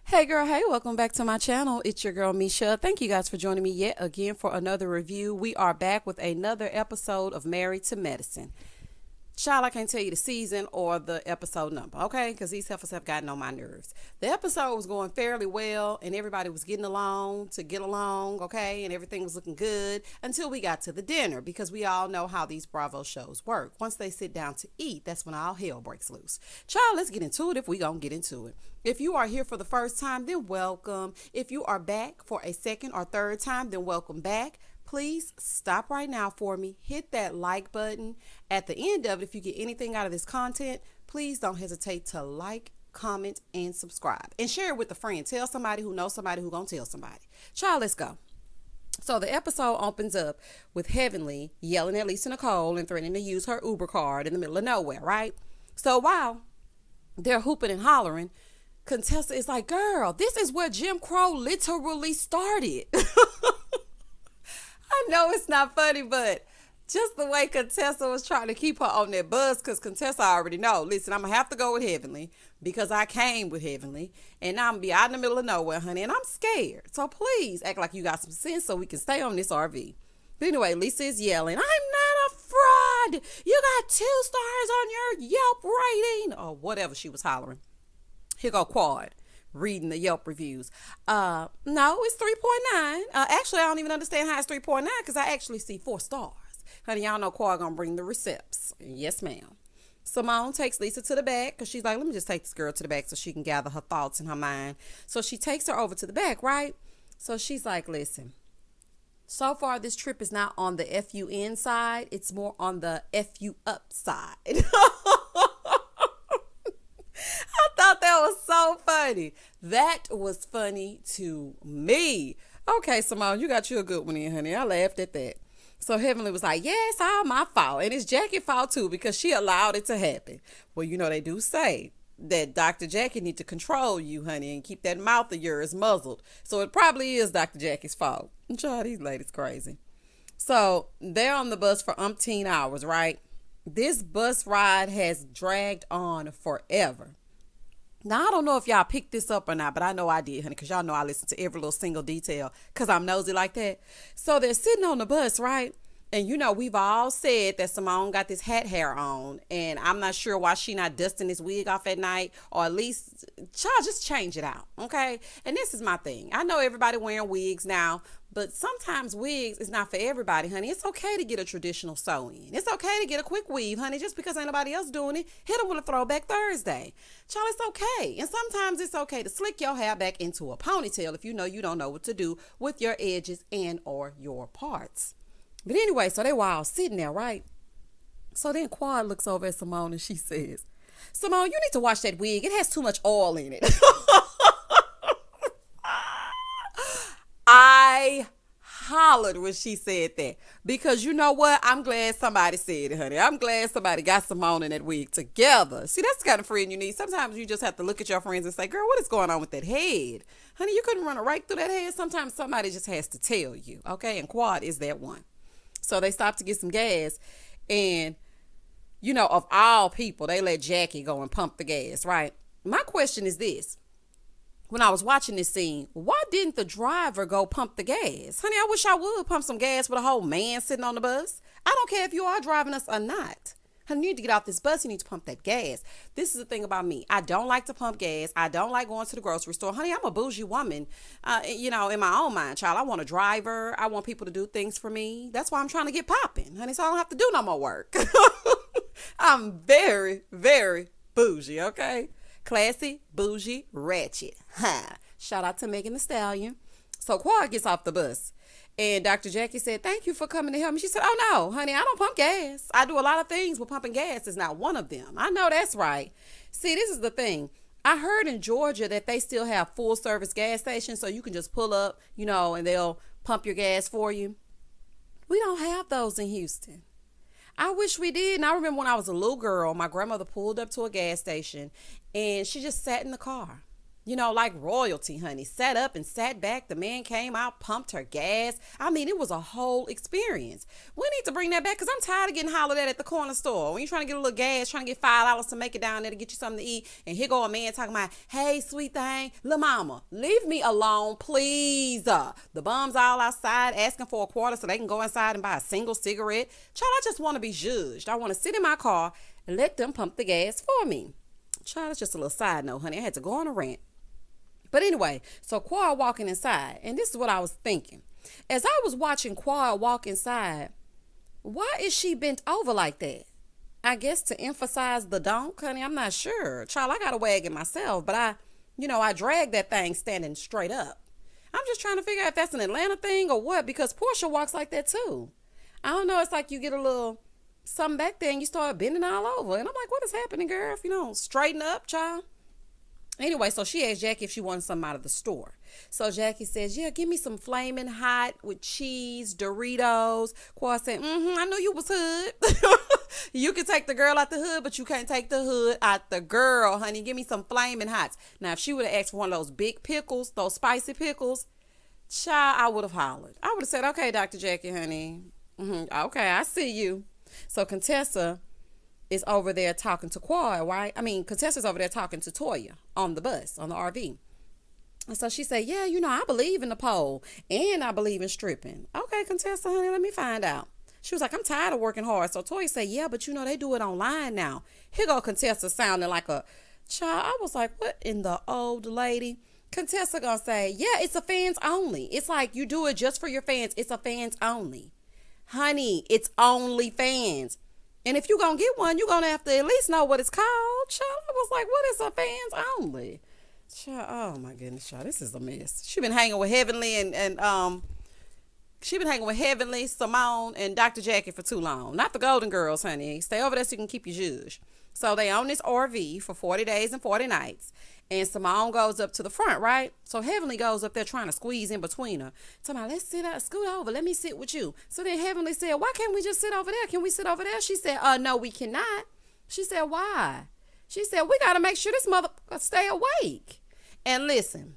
Hey girl, hey, welcome back to my channel. It's your girl Misha. Thank you guys for joining me yet again for another review. We are back with another episode of Married to Medicine. Child, I can't tell you the season or the episode number, okay? Because these heifers have gotten on my nerves. The episode was going fairly well, and everybody was getting along to get along, okay? And everything was looking good until we got to the dinner, because we all know how these Bravo shows work. Once they sit down to eat, that's when all hell breaks loose. Child, let's get into it if we gonna get into it. If you are here for the first time, then welcome. If you are back for a second or third time, then welcome back. Please stop right now for me. Hit that like button. At the end of it, if you get anything out of this content, please don't hesitate to like, comment, and subscribe. And share it with a friend. Tell somebody who knows somebody who gonna tell somebody. Child, let's go. So the episode opens up with Heavenly yelling at Lisa Nicole and threatening to use her Uber card in the middle of nowhere, right? So while they're hooping and hollering, Contessa is like, girl, this is where Jim Crow literally started. I know it's not funny, but just the way Contessa was trying to keep her on that bus, because Contessa already know, listen, I'm going to have to go with Heavenly because I came with Heavenly, and I'm going to be out in the middle of nowhere, honey, and I'm scared. So please act like you got some sense so we can stay on this RV. But anyway, Lisa is yelling, I'm not a fraud. You got 2 stars on your Yelp rating, or whatever she was hollering. Here go Quad reading the Yelp reviews. No, it's 3.9. Actually, I don't even understand how it's 3.9 because I actually see 4 stars. Honey, y'all know Quad gonna bring the receipts. Yes, ma'am. Simone takes Lisa to the back because she's like, let me just take this girl to the back so she can gather her thoughts in her mind. So she takes her over to the back, right? So she's like, listen, so far this trip is not on the FUN side. It's more on the FU up side. I thought that was so funny. That was funny to me. Okay, Simone, you got you a good one in, honey. I laughed at that. So Heavenly was like, yeah, it's all my fault. And it's Jackie's fault too because she allowed it to happen. Well, you know, they do say that Dr. Jackie need to control you, honey, and keep that mouth of yours muzzled. So it probably is Dr. Jackie's fault. Child, these ladies crazy. So they're on the bus for umpteen hours, right? This bus ride has dragged on forever. Now, I don't know if y'all picked this up or not, but I know I did, honey, because y'all know I listen to every little single detail because I'm nosy like that. So they're sitting on the bus, right? And, you know, we've all said that Simone got this hat hair on, and I'm not sure why she not dusting this wig off at night, or at least, child, just change it out, okay? And this is my thing. I know everybody wearing wigs now, but sometimes wigs is not for everybody, honey. It's okay to get a traditional sew-in. It's okay to get a quick weave, honey, just because ain't nobody else doing it. Hit them with a throwback Thursday. Child, it's okay. And sometimes it's okay to slick your hair back into a ponytail if you know you don't know what to do with your edges and or your parts. But anyway, so they were all sitting there, right? So then Quad looks over at Simone and she says, Simone, you need to wash that wig. It has too much oil in it. I hollered when she said that because you know what? I'm glad somebody said it, honey. I'm glad somebody got Simone and that wig together. See, that's the kind of friend you need. Sometimes you just have to look at your friends and say, girl, what is going on with that head? Honey, you couldn't run it right through that head. Sometimes somebody just has to tell you, okay? And Quad is that one. So they stopped to get some gas, and, you know, of all people, they let Jackie go and pump the gas, right? My question is this. When I was watching this scene, why didn't the driver go pump the gas? Honey, I wish I would pump some gas with a whole man sitting on the bus. I don't care if you are driving us or not. Honey, you need to get off this bus. You need to pump that gas. This is the thing about me. I don't like to pump gas. I don't like going to the grocery store. Honey, I'm a bougie woman, you know, in my own mind, child. I want a driver. I want people to do things for me. That's why I'm trying to get popping, honey, so I don't have to do no more work. I'm very, very bougie, okay? Classy, bougie, ratchet. Shout out to Megan Thee Stallion. So Quad gets off the bus. And Dr. Jackie said, thank you for coming to help me. She said, oh, no, honey, I don't pump gas. I do a lot of things, but pumping gas is not one of them. I know that's right. See, this is the thing. I heard in Georgia that they still have full service gas stations, so you can just pull up, you know, and they'll pump your gas for you. We don't have those in Houston. I wish we did. And I remember when I was a little girl, my grandmother pulled up to a gas station, and she just sat in the car. like royalty, honey. Sat up and sat back. The man came out, pumped her gas. I mean, it was a whole experience. We need to bring that back because I'm tired of getting hollered at the corner store. When you're trying to get a little gas, trying to get $5 to make it down there to get you something to eat, and here go a man talking about, hey, sweet thing, lil' mama, leave me alone, please. The bums all outside asking for a quarter so they can go inside and buy a single cigarette. Child, I just want to be judged. I want to sit in my car and let them pump the gas for me. Child, that's just a little side note, honey. I had to go on a rant. But anyway, so Quad walking inside, and this is what I was thinking. As I was watching Quad walk inside, why is she bent over like that? I guess to emphasize the donk, honey, I'm not sure. Child, I got to wag it myself, but I dragged that thing standing straight up. I'm just trying to figure out if that's an Atlanta thing or what, because Portia walks like that too. I don't know, it's like you get a little something back there and you start bending all over. And I'm like, what is happening, girl? If you don't straighten up, child. Anyway, so she asked Jackie if she wanted something out of the store. So Jackie says, yeah, give me some flaming hot with cheese, Doritos. Quad said, I knew you was hood. You can take the girl out the hood, but you can't take the hood out the girl, honey. Give me some flaming hots. Now, if she would have asked for one of those big pickles, those spicy pickles, child, I would have hollered. I would have said, okay, Dr. Jackie, honey. Okay, I see you. So Contessa is over there talking to Quad, right? Contessa's over there talking to Toya on the bus, on the RV. And so she said, yeah, I believe in the pole and I believe in stripping. Okay, Contessa, honey, let me find out. She was like, I'm tired of working hard. So Toya said, yeah, but they do it online now. Here go Contessa sounding like a child. I was like, what in the old lady? Contessa gonna say, yeah, it's a fans only. It's like you do it just for your fans. It's a fans only. Honey, it's only fans. And if you're going to get one, you're going to have to at least know what it's called. Child, I was like, what is a fans only? Child, oh my goodness, child, this is a mess. She been hanging with Heavenly Simone, and Dr. Jackie for too long. Not the Golden Girls, honey. Stay over there so you can keep your judge. So they own this RV for 40 days and 40 nights. And Simone goes up to the front, right? So Heavenly goes up there trying to squeeze in between her. Talking about, let's scoot over. Let me sit with you. So then Heavenly said, why can't we just sit over there? Can we sit over there? She said, no, we cannot. She said, why? She said, we got to make sure this mother stay awake. And listen,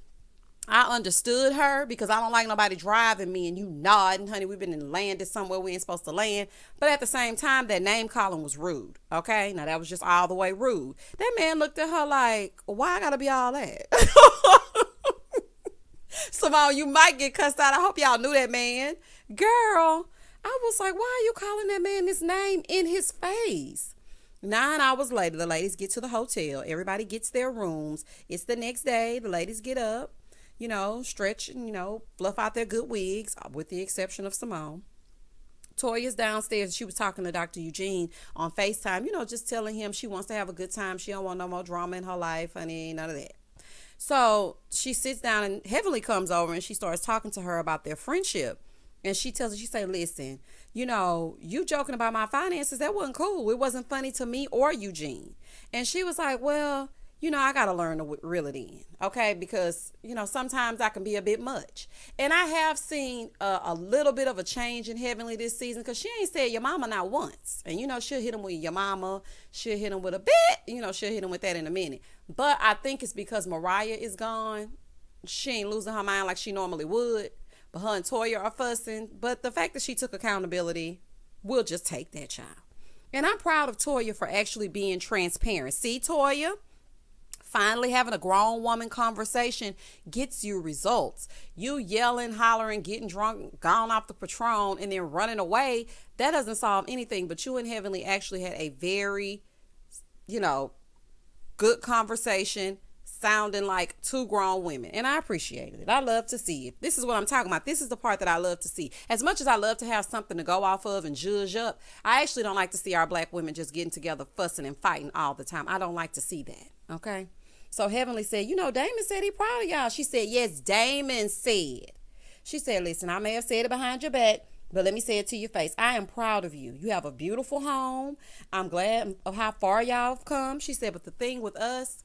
I understood her because I don't like nobody driving me and you nodding, honey. We've been in landed somewhere we ain't supposed to land. But at the same time, that name calling was rude. Okay, now that was just all the way rude. That man looked at her like, why I gotta be all that? Simone, you might get cussed out. I hope y'all knew that man. Girl, I was like, why are you calling that man this name in his face? 9 hours later, the ladies get to the hotel. Everybody gets their rooms. It's the next day. The ladies get up. Stretch and, fluff out their good wigs, with the exception of Simone. Toya's downstairs. She was talking to Dr. Eugene on FaceTime, just telling him she wants to have a good time. She don't want no more drama in her life, honey, none of that. So she sits down and Heavenly comes over and she starts talking to her about their friendship. And she tells her, she say, listen, you joking about my finances, that wasn't cool. It wasn't funny to me or Eugene. And she was like, well, I got to learn to reel it in, okay? Because, sometimes I can be a bit much. And I have seen a little bit of a change in Heavenly this season because she ain't said your mama not once. And, she'll hit him with your mama. She'll hit him with a bit. She'll hit him with that in a minute. But I think it's because Mariah is gone. She ain't losing her mind like she normally would. But her and Toya are fussing. But the fact that she took accountability, we'll just take that, child. And I'm proud of Toya for actually being transparent. See, Toya? Finally having a grown woman conversation gets you results. You yelling, hollering, getting drunk, gone off the Patron, and then running away, that doesn't solve anything. But you and Heavenly actually had a very, good conversation, sounding like two grown women. And I appreciated it. I love to see it. This is what I'm talking about. This is the part that I love to see. As much as I love to have something to go off of and judge up, I actually don't like to see our black women just getting together, fussing and fighting all the time. I don't like to see that. Okay? So Heavenly said, Damon said he proud of y'all. She said, yes, Damon said. She said, listen, I may have said it behind your back, but let me say it to your face. I am proud of you. You have a beautiful home. I'm glad of how far y'all have come. She said, but the thing with us,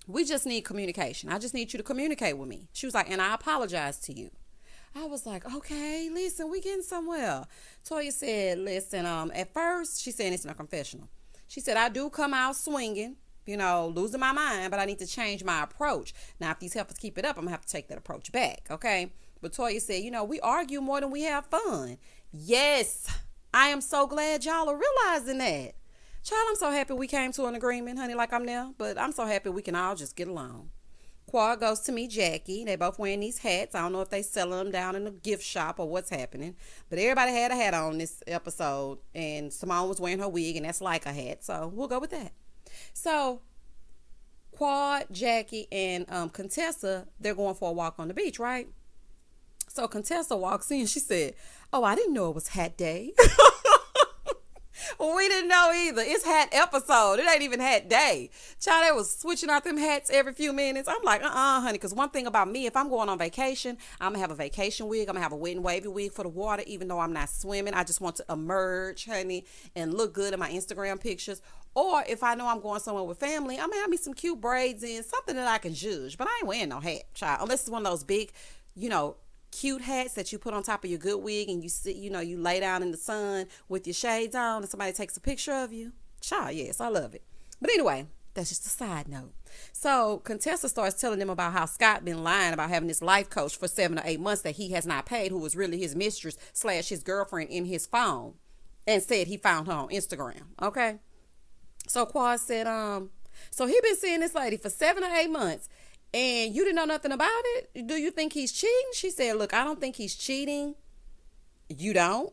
we just need communication. I just need you to communicate with me. She was like, and I apologize to you. I was like, okay, listen, we getting somewhere. Toya said, listen, at first, she said, it's in a confessional. She said, I do come out swinging. losing my mind, but I need to change my approach. Now, if these heifers keep it up, I'm going to have to take that approach back, okay? But Toya said, we argue more than we have fun. Yes, I am so glad y'all are realizing that. Child, I'm so happy we came to an agreement, honey, like I'm now, but I'm so happy we can all just get along. Quad goes to meet Jackie. They both wearing these hats. I don't know if they selling them down in the gift shop or what's happening, but everybody had a hat on this episode, and Simone was wearing her wig, and that's like a hat, so we'll go with that. So Quad, Jackie, and Contessa, they're going for a walk on the beach, right? So Contessa walks in. She said, "Oh, I didn't know it was hat day." Well, we didn't know either. It's hat episode. It ain't even hat day. Child, they was switching out them hats every few minutes. I'm like, honey, because one thing about me, if I'm going on vacation, I'm going to have a vacation wig. I'm going to have a wet and wavy wig for the water, even though I'm not swimming. I just want to emerge, honey, and look good in my Instagram pictures. Or if I know I'm going somewhere with family, I'm going to have me some cute braids in, something that I can judge. But I ain't wearing no hat, child, unless it's one of those big, cute hats that you put on top of your good wig, and you sit, you lay down in the sun with your shades on and somebody takes a picture of you. Child, yes, I love it. But anyway, that's just a side note. So Contessa starts telling them about how Scott been lying about having this life coach for 7 or 8 months that he has not paid, who was really his mistress / his girlfriend in his phone, and said he found her on Instagram. Okay. So Quad said, so he been seeing this lady for 7 or 8 months, and you didn't know nothing about it? Do you think he's cheating? She said, look, I don't think he's cheating. You don't?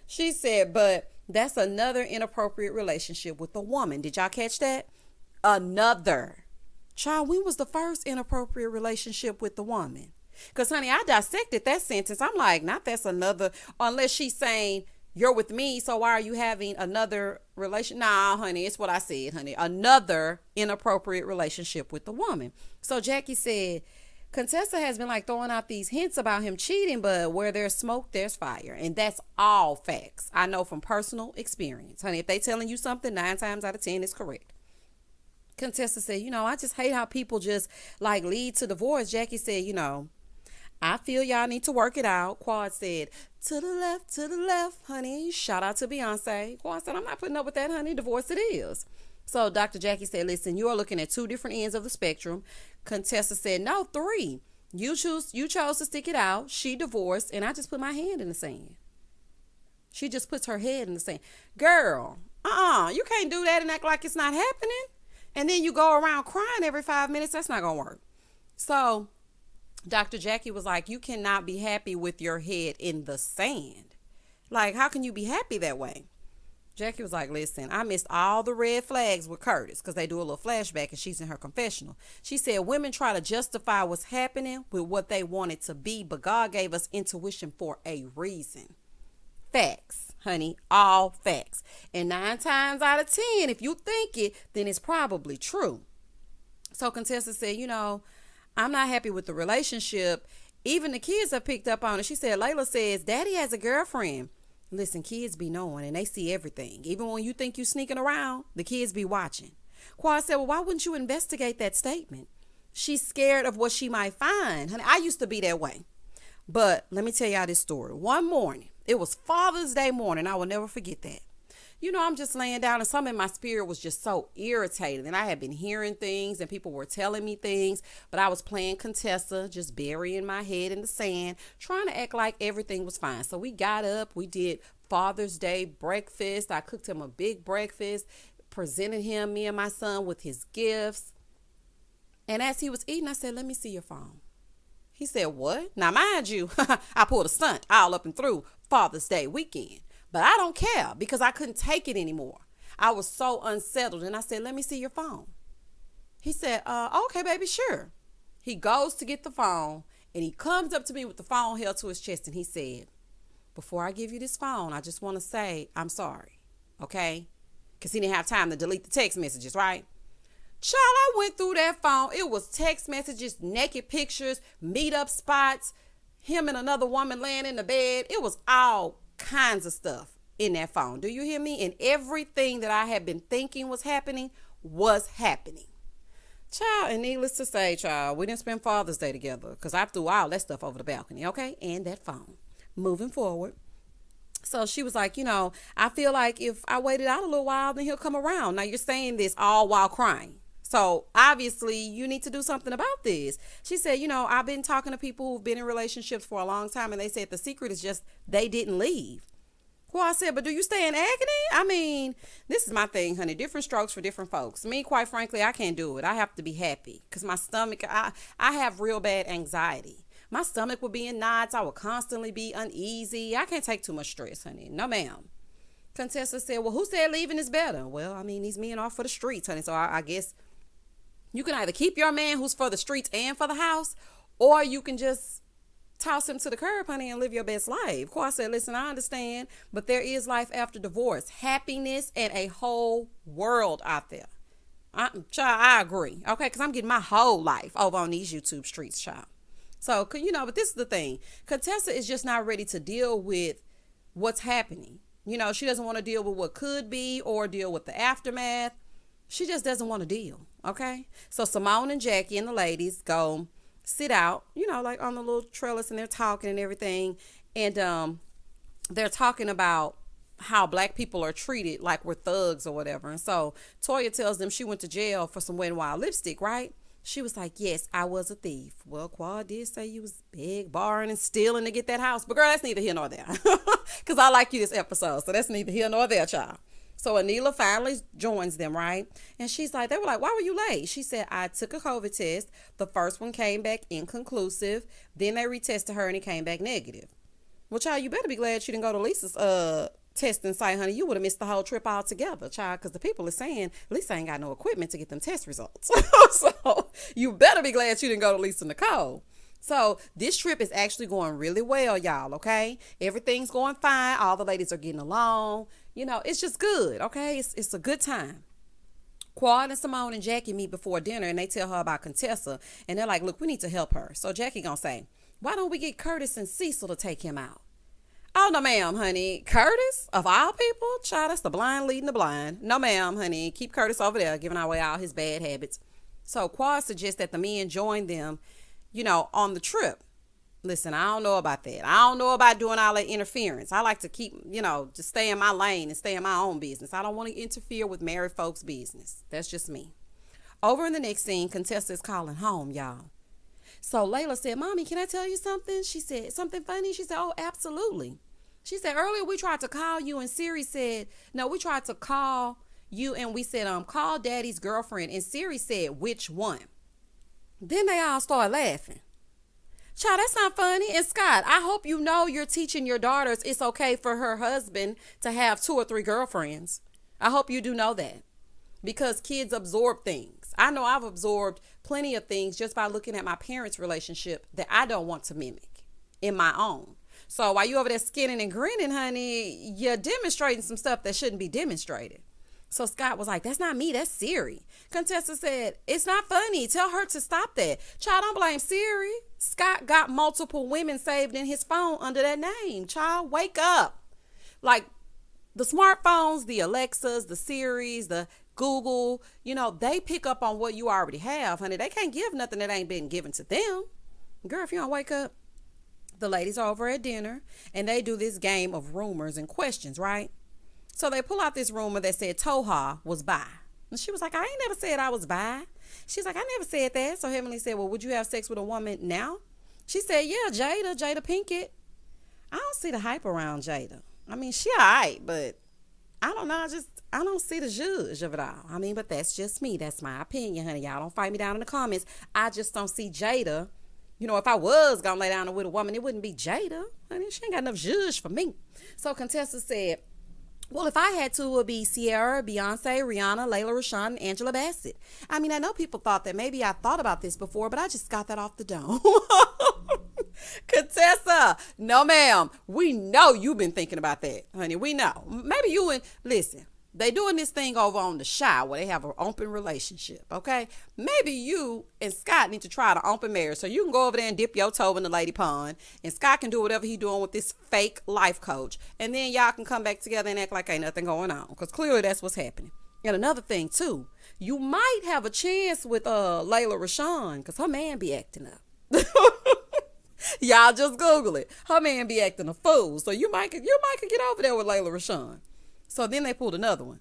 She said, but that's another inappropriate relationship with a woman. Did y'all catch that? Another. Child, when was the first inappropriate relationship with the woman? Because, honey, I dissected that sentence. I'm like, not that's another, unless she's saying, you're with me, so why are you having another relation? Nah, honey, it's what I said, honey. Another inappropriate relationship with the woman. So Jackie said, Contessa has been throwing out these hints about him cheating, but where there's smoke, there's fire. And that's all facts. I know from personal experience. Honey, if they telling you something, 9 times out of 10 is correct. Contessa said, I just hate how people just lead to divorce. Jackie said, I feel y'all need to work it out. Quad said, to the left, honey. Shout out to Beyonce. Quad said, I'm not putting up with that, honey. Divorce it is. So Dr. Jackie said, listen, you are looking at 2 different ends of the spectrum. Contessa said, no, 3. You chose to stick it out. She divorced, and I just put my hand in the sand. She just puts her head in the sand. Girl, you can't do that and act like it's not happening. And then you go around crying every 5 minutes. That's not going to work. So Dr. Jackie was like, you cannot be happy with your head in the sand. How can you be happy that way? Jackie was like, listen, I missed all the red flags with Curtis because they do a little flashback and she's in her confessional. She said, women try to justify what's happening with what they want it to be, but God gave us intuition for a reason. Facts, honey, all facts. And 9 times out of 10, if you think it, then it's probably true. So Contessa said, I'm not happy with the relationship. Even the kids have picked up on it. She said, Layla says, Daddy has a girlfriend. Listen, kids be knowing and they see everything. Even when you think you sneaking around, the kids be watching. Quad said, well, why wouldn't you investigate that statement? She's scared of what she might find. Honey, I used to be that way. But let me tell y'all this story. One morning, it was Father's Day morning. I will never forget that. I'm just laying down and something in my spirit was just so irritated. And I had been hearing things and people were telling me things, but I was playing Contessa, just burying my head in the sand, trying to act like everything was fine. So we got up, we did Father's Day breakfast. I cooked him a big breakfast, presented him, me and my son, with his gifts. And as he was eating, I said, let me see your phone. He said, what? Now, mind you, I pulled a stunt all up and through Father's Day weekend. But I don't care because I couldn't take it anymore. I was so unsettled. And I said, let me see your phone. He said, okay, baby, sure. He goes to get the phone and he comes up to me with the phone held to his chest. And he said, before I give you this phone, I just want to say I'm sorry. Okay? Because he didn't have time to delete the text messages, right? Child, I went through that phone. It was text messages, naked pictures, meetup spots, him and another woman laying in the bed. It was all kinds of stuff in that phone. Do you hear me? And everything that I had been thinking was happening. Child, and needless to say, child, we didn't spend Father's Day together because I threw all that stuff over the balcony, okay? And that phone. Moving forward. So she was like, I feel like if I waited out a little while, then he'll come around. Now you're saying this all while crying. So obviously you need to do something about this. She said, I've been talking to people who've been in relationships for a long time, and they said the secret is just they didn't leave. Well, I said, but do you stay in agony? I mean, this is my thing, honey. Different strokes for different folks. Me, quite frankly, I can't do it. I have to be happy because my stomach, I have real bad anxiety. My stomach would be in knots. I would constantly be uneasy. I can't take too much stress, honey. No, ma'am. Contessa said, well, who said leaving is better? Well, I mean, these men are for the streets, honey. So I guess you can either keep your man who's for the streets and for the house, or you can just toss him to the curb, honey, and live your best life. Quad said, listen, I understand, but there is life after divorce, happiness, and a whole world out there. Child, I agree, okay, because I'm getting my whole life over on these YouTube streets, child. So, but this is the thing. Contessa is just not ready to deal with what's happening. She doesn't want to deal with what could be or deal with the aftermath. She just doesn't want to deal, okay? So Simone and Jackie and the ladies go sit out, like on the little trellis, and they're talking and everything. And they're talking about how black people are treated like we're thugs or whatever. And so Toya tells them she went to jail for some Wet n Wild lipstick, right? She was like, yes, I was a thief. Well, Quad did say you was big, barring and stealing to get that house. But girl, that's neither here nor there. Because I like you this episode. So that's neither here nor there, child. So Anila finally joins them, right? And she's like, they were like, why were you late? She said, I took a COVID test. The first one came back inconclusive. Then they retested her and it came back negative. Well, child, you better be glad you didn't go to Lisa's testing site, honey. You would have missed the whole trip altogether, child, because the people are saying Lisa ain't got no equipment to get them test results. So you better be glad you didn't go to Lisa Nicole. So this trip is actually going really well, y'all, okay? Everything's going fine. All the ladies are getting along. It's just good, okay? It's a good time. Quad and Simone and Jackie meet before dinner, and they tell her about Contessa, and they're like, look, we need to help her. So Jackie gonna say, why don't we get Curtis and Cecil to take him out? Oh, no, ma'am, honey. Curtis, of all people? Child, that's the blind leading the blind. No, ma'am, honey. Keep Curtis over there, giving away all his bad habits. So Quad suggests that the men join them, on the trip. Listen, I don't know about that. I don't know about doing all that interference. I like to keep, just stay in my lane and stay in my own business. I don't want to interfere with married folks' business. That's just me. Over in the next scene, Contessa is calling home, y'all. So Layla said, Mommy, can I tell you something? She said, something funny? She said, oh, absolutely. She said, earlier we tried to call you and Siri said, no, we tried to call you and we said, call Daddy's girlfriend. And Siri said, which one? Then they all started laughing. Child, that's not funny. And Scott, I hope you're teaching your daughters it's okay for her husband to have 2 or 3 girlfriends. I hope you do know that. Because kids absorb things. I know I've absorbed plenty of things just by looking at my parents' relationship that I don't want to mimic in my own. So while you over there skinning and grinning, honey, you're demonstrating some stuff that shouldn't be demonstrated. So Scott was like, that's not me, that's Siri. Contessa said, it's not funny. Tell her to stop that. Child, don't blame Siri. Scott got multiple women saved in his phone under that name. Child, wake up. Like the smartphones, the Alexas, the Siris, the Google, they pick up on what you already have, honey. They can't give nothing that ain't been given to them. Girl, if you don't wake up. The ladies are over at dinner and they do this game of rumors and questions, right? So they pull out this rumor that said Toha was bi. And she was like, I ain't never said I was bi. She's like, I never said that. So Heavenly said, well, would you have sex with a woman now? She said, yeah, Jada Pinkett. I don't see the hype around Jada. I mean, she all right, but I don't know. I don't see the zhuzh of it all. I mean, but that's just me. That's my opinion, honey. Y'all don't fight me down in the comments. I just don't see Jada. If I was going to lay down with a woman, it wouldn't be Jada. Honey, she ain't got enough zhuzh for me. So Contessa said, well, if I had to, it would be Sierra, Beyonce, Rihanna, Layla Rashawn, and Angela Bassett. I mean, I know people thought that maybe I thought about this before, but I just got that off the dome. Contessa, no, ma'am. We know you've been thinking about that, honey. We know. Maybe you and, listen, they doing this thing over on the Shy where they have an open relationship, okay? Maybe you and Scott need to try the open marriage so you can go over there and dip your toe in the lady pond, and Scott can do whatever he doing with this fake life coach, and then y'all can come back together and act like ain't nothing going on, because clearly that's what's happening. And another thing, too, you might have a chance with Layla Rashawn, because her man be acting up. Y'all just Google it. Her man be acting a fool. So you might could get over there with Layla Rashawn. So then they pulled another one.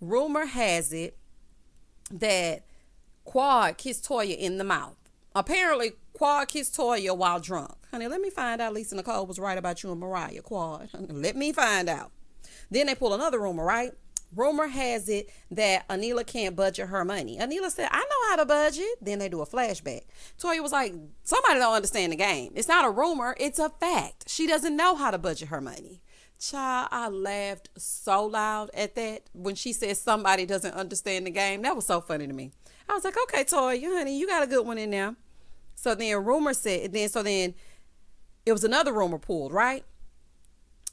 Rumor has it that Quad kissed Toya in the mouth. Apparently, Quad kissed Toya while drunk. Honey, let me find out Lisa Nicole was right about you and Mariah. Quad, let me find out. Then they pull another rumor, right? Rumor has it that Anila can't budget her money. Anila said, I know how to budget. Then they do a flashback. Toya was like, somebody don't understand the game. It's not a rumor. It's a fact. She doesn't know how to budget her money. Child, I laughed so loud at that when she said somebody doesn't understand the game. That was so funny to me. I was like, okay, Toya, honey, you got a good one in there. So then it was another rumor pulled, right?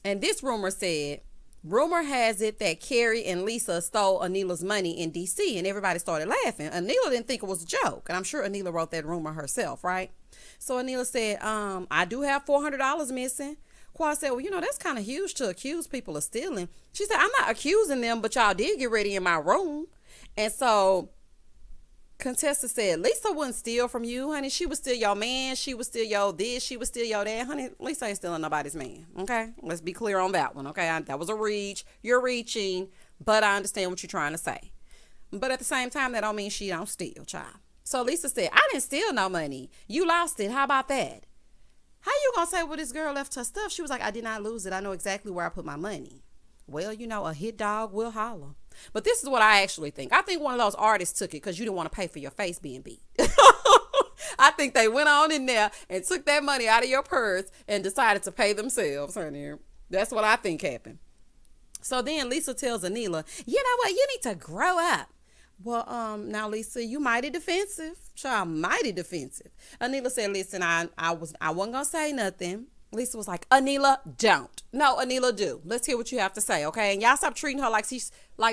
And this rumor said, rumor has it that Carrie and Lisa stole Anila's money in D.C. and everybody started laughing. Anila didn't think it was a joke. And I'm sure Anila wrote that rumor herself, right? So Anila said, I do have $400 missing. Quad said, well, that's kind of huge to accuse people of stealing. She said, I'm not accusing them, but y'all did get ready in my room. And so Contessa said, Lisa wouldn't steal from you, honey. She would steal your man. She would steal your this. She would steal your that. Honey, Lisa ain't stealing nobody's man. Okay? Let's be clear on that one. Okay? That was a reach. You're reaching, but I understand what you're trying to say. But at the same time, that don't mean she don't steal, child. So Lisa said, I didn't steal no money. You lost it. How about that? How you gonna say, well, this girl left her stuff? She was like, I did not lose it. I know exactly where I put my money. Well, a hit dog will holler. But this is what I actually think. I think one of those artists took it because you didn't want to pay for your face being beat. I think they went on in there and took that money out of your purse and decided to pay themselves, honey. That's what I think happened. So then Lisa tells Anila, you know what? You need to grow up. Well, now Lisa, you mighty defensive. Child, mighty defensive. Anila said, listen, I wasn't gonna say nothing. Lisa was like, Anila, don't. No, Anila, do. Let's hear what you have to say, okay? And y'all stop treating her like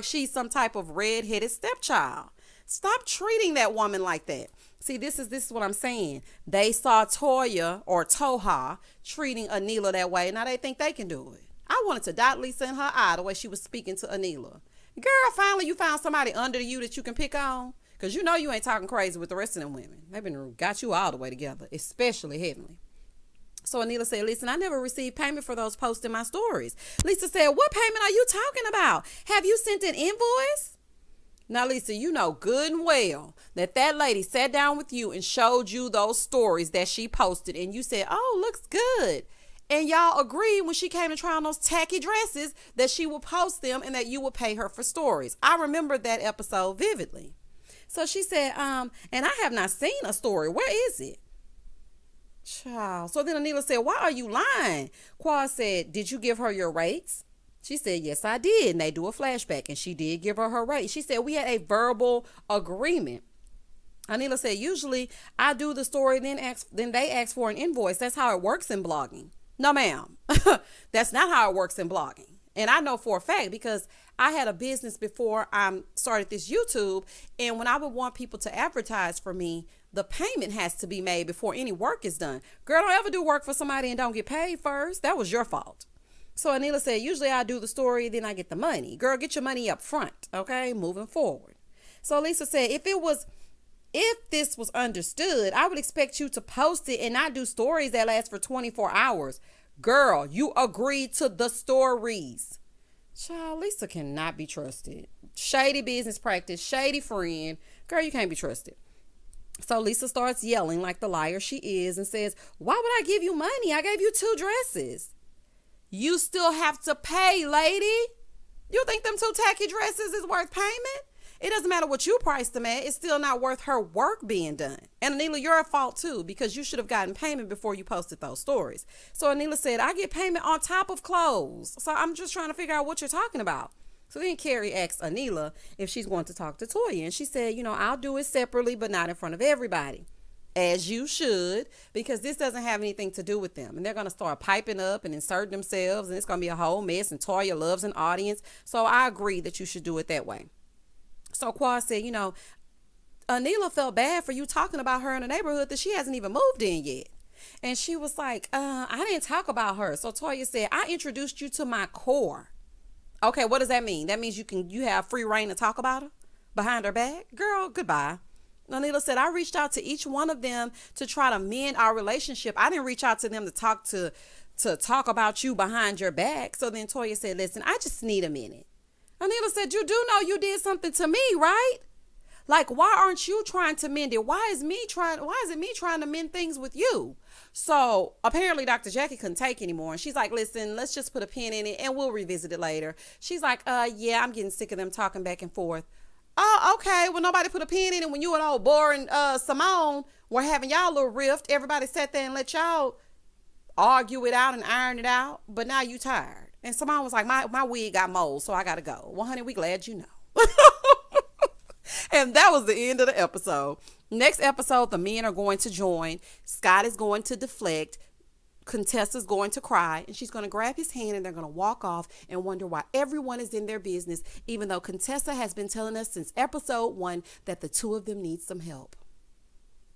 she's some type of red-headed stepchild. Stop treating that woman like that. See, this is what I'm saying. They saw Toya or Toha treating Anila that way. Now they think they can do it. I wanted to dot Lisa in her eye the way she was speaking to Anila. Girl, finally you found somebody under you that you can pick on. Because you ain't talking crazy with the rest of them women. They've been got you all the way together, especially Heavenly. So Anila said, listen, I never received payment for those posts in my stories. Lisa said, what payment are you talking about? Have you sent an invoice? Now, Lisa, you know good and well that lady sat down with you and showed you those stories that she posted. And you said, oh, looks good. And y'all agreed when she came to try on those tacky dresses that she would post them and that you would pay her for stories. I remember that episode vividly. So she said, and I have not seen a story. Where is it? Child. So then Anila said, why are you lying? Quad said, did you give her your rates? She said, yes, I did. And they do a flashback and she did give her rates. She said, we had a verbal agreement. Anila said, usually I do the story, then they ask for an invoice. That's how it works in blogging. No, ma'am. That's not how it works in blogging. And I know for a fact because I had a business before I started this YouTube. And when I would want people to advertise for me, the payment has to be made before any work is done. Girl, don't ever do work for somebody and don't get paid first. That was your fault. So Anila said, usually I do the story, then I get the money. Girl, get your money up front. Okay, moving forward. So Lisa said, if this was understood, I would expect you to post it and not do stories that last for 24 hours. Girl, you agreed to the stories. Child, Lisa cannot be trusted. Shady business practice, shady friend. Girl, you can't be trusted. So Lisa starts yelling like the liar she is and says, why would I give you money? I gave you 2 dresses. You still have to pay, lady. You think them 2 tacky dresses is worth payment? It doesn't matter what you priced them at. It's still not worth her work being done. And Anila, you're at fault too because you should have gotten payment before you posted those stories. So Anila said, I get payment on top of clothes. So I'm just trying to figure out what you're talking about. So then Carrie asked Anila if she's going to talk to Toya. And she said, I'll do it separately, but not in front of everybody. As you should, because this doesn't have anything to do with them. And they're going to start piping up and inserting themselves. And it's going to be a whole mess. And Toya loves an audience. So I agree that you should do it that way. So Quad said, Anila felt bad for you talking about her in a neighborhood that she hasn't even moved in yet. And she was like, I didn't talk about her. So Toya said, I introduced you to my core. Okay, what does that mean? That means you have free reign to talk about her behind her back? Girl, goodbye. Anila said, I reached out to each one of them to try to mend our relationship. I didn't reach out to them to talk about you behind your back. So then Toya said, listen, I just need a minute. Anila said, you do know you did something to me, right? Like, why aren't you trying to mend it? Why is it me trying to mend things with you? So apparently Dr. Jackie couldn't take anymore. And she's like, listen, let's just put a pin in it and we'll revisit it later. She's like, yeah, I'm getting sick of them talking back and forth. Oh, okay. Well, nobody put a pin in it when you and old boring Simone were having y'all little rift. Everybody sat there and let y'all argue it out and iron it out. But now you tired. And Simone was like, my wig got mold, so I got to go. Well, honey, we glad you know. And that was the end of the episode. Next episode, the men are going to join. Scott is going to deflect. Contessa's going to cry, and she's going to grab his hand, and they're going to walk off and wonder why everyone is in their business, even though Contessa has been telling us since episode 1 that the two of them need some help.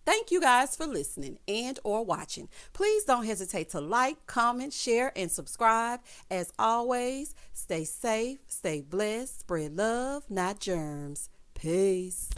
Thank you guys for listening and or watching. Please don't hesitate to like, comment, share, and subscribe. As always, stay safe, stay blessed, spread love, not germs. Peace.